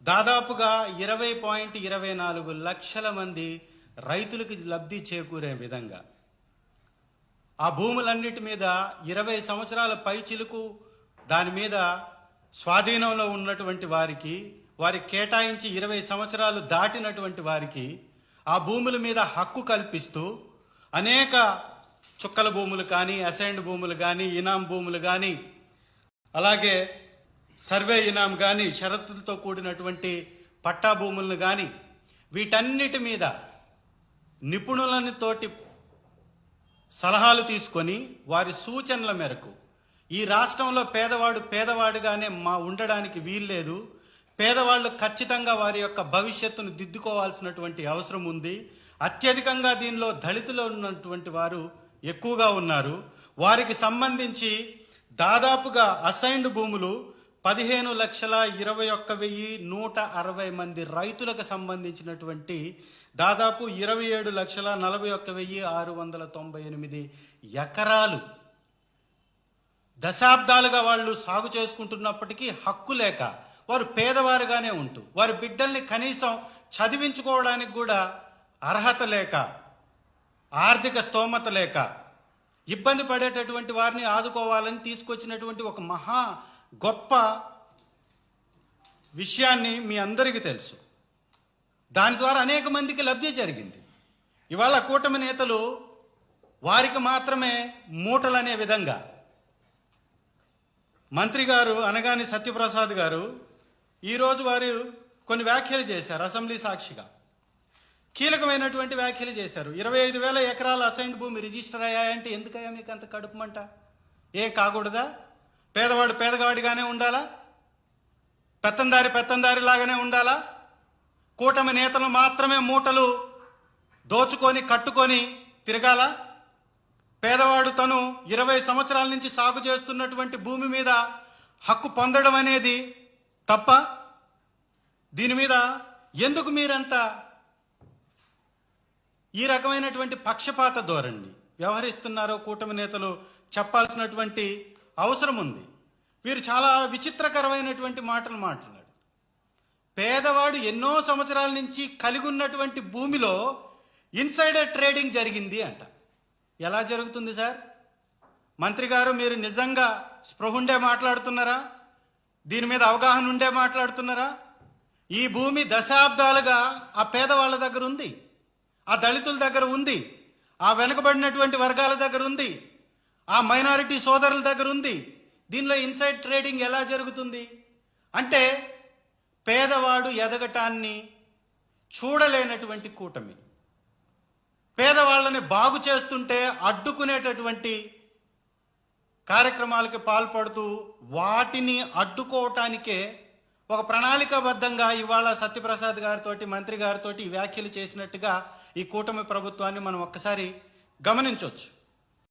దాదాపుగా 20.24 లక్షల మంది రైతులకు లబ్ధి చేకూరే విధంగా ఆ భూములన్నిటి మీద 20 సంవత్సరాల పైచిలుకు దాని మీద స్వాధీనంలో ఉన్నటువంటి వారికి కేటాయించి 20 సంవత్సరాలు దాటినటువంటి వారికి ఆ భూముల మీద హక్కు కల్పిస్తూ అనేక చుక్కల భూములు కానీ, అసైన్డ్ భూములు కానీ, ఇనాం భూములు కానీ, అలాగే సర్వే ఇనాం కానీ, షరతులతో కూడినటువంటి పట్టా భూములను కానీ, వీటన్నిటి మీద నిపుణులతోటి సలహాలు తీసుకొని వారి సూచనల మేరకు ఈ రాష్ట్రంలో పేదవాడుగానే ఉండడానికి వీల్లేదు. పేదవాళ్ళు ఖచ్చితంగా వారి యొక్క భవిష్యత్తును దిద్దుకోవాల్సినటువంటి అవసరం ఉంది. అత్యధికంగా దీనిలో దళితులు ఉన్నటువంటి వారు ఎక్కువగా ఉన్నారు. వారికి సంబంధించి దాదాపుగా అసైన్డ్ భూములు 15,21,160 మంది రైతులకు సంబంధించినటువంటి దాదాపు 27,41,698 ఎకరాలు దశాబ్దాలుగా వాళ్ళు సాగు చేసుకుంటున్నప్పటికీ హక్కు లేక వారు పేదవారుగానే ఉంటూ వారి బిడ్డల్ని కనీసం చదివించుకోవడానికి కూడా అర్హత లేక, ఆర్థిక స్తోమత లేక ఇబ్బంది పడేటటువంటి వారిని ఆదుకోవాలని తీసుకొచ్చినటువంటి ఒక మహా గొప్ప విషయాన్ని మీ అందరికీ తెలుసు. దాని ద్వారా అనేక మందికి లబ్ధి జరిగింది. ఇవాళ కూటమి నేతలు వారికి మాత్రమే మూటలనే విధంగా మంత్రి గారు అనగాని సత్యప్రసాద్ గారు ఈరోజు వారు కొన్ని వ్యాఖ్యలు చేశారు. అసెంబ్లీ సాక్షిగా కీలకమైనటువంటి వ్యాఖ్యలు చేశారు. 25,000 ఎకరాల అసైన్డ్ భూమి రిజిస్టర్ అయ్యాయంటే ఎందుకయ్యా మీకు అంత కడుపుమంట? ఏం కాకూడదా? పేదవాడు పేదవాడిగానే ఉండాలా? పెత్తందారి లాగానే ఉండాలా? కూటమి నేతలు మాత్రమే మూటలు దోచుకొని కట్టుకొని తిరగాల? పేదవాడు తను 20 సంవత్సరాల నుంచి సాగు చేస్తున్నటువంటి భూమి మీద హక్కు పొందడం అనేది తప్ప? దీని మీద ఎందుకు మీరంతా ఈ రకమైనటువంటి పక్షపాత ధోరణి వ్యవహరిస్తున్నారో కూటమి నేతలు చెప్పాల్సినటువంటి అవసరం ఉంది. వీరు చాలా విచిత్రకరమైనటువంటి మాటలు మాట్లాడారు. పేదవాడు ఎన్నో సంవత్సరాల నుంచి కలిగి ఉన్నటువంటి భూమిలో ఇన్సైడర్ ట్రేడింగ్ జరిగింది అంట. ఎలా జరుగుతుంది సార్? మంత్రి గారు, మీరు నిజంగా స్పృహ ఉండే మాట్లాడుతున్నారా? దీని మీద అవగాహన ఉండే మాట్లాడుతున్నారా? ఈ భూమి దశాబ్దాలుగా ఆ పేదవాళ్ళ దగ్గర ఉంది, ఆ దళితుల దగ్గర ఉంది, ఆ వెనుకబడినటువంటి వర్గాల దగ్గర ఉంది, ఆ మైనారిటీ సోదరుల దగ్గర ఉంది. దీనిలో ఇన్సైడ్ ట్రేడింగ్ ఎలా జరుగుతుంది? అంటే పేదవాడు ఎదగటాన్ని చూడలేనటువంటి కూటమి పేదవాళ్ళని బాగు చేస్తుంటే అడ్డుకునేటటువంటి కార్యక్రమాలకు పాల్పడుతూ వాటిని అడ్డుకోవటానికే ఒక ప్రణాళికాబద్ధంగా ఇవాళ సత్యప్రసాద్ గారితో, మంత్రి గారితో వ్యాఖ్యలు చేసినట్టుగా ఈ కూటమి ప్రభుత్వాన్ని మనం ఒక్కసారి గమనించవచ్చు.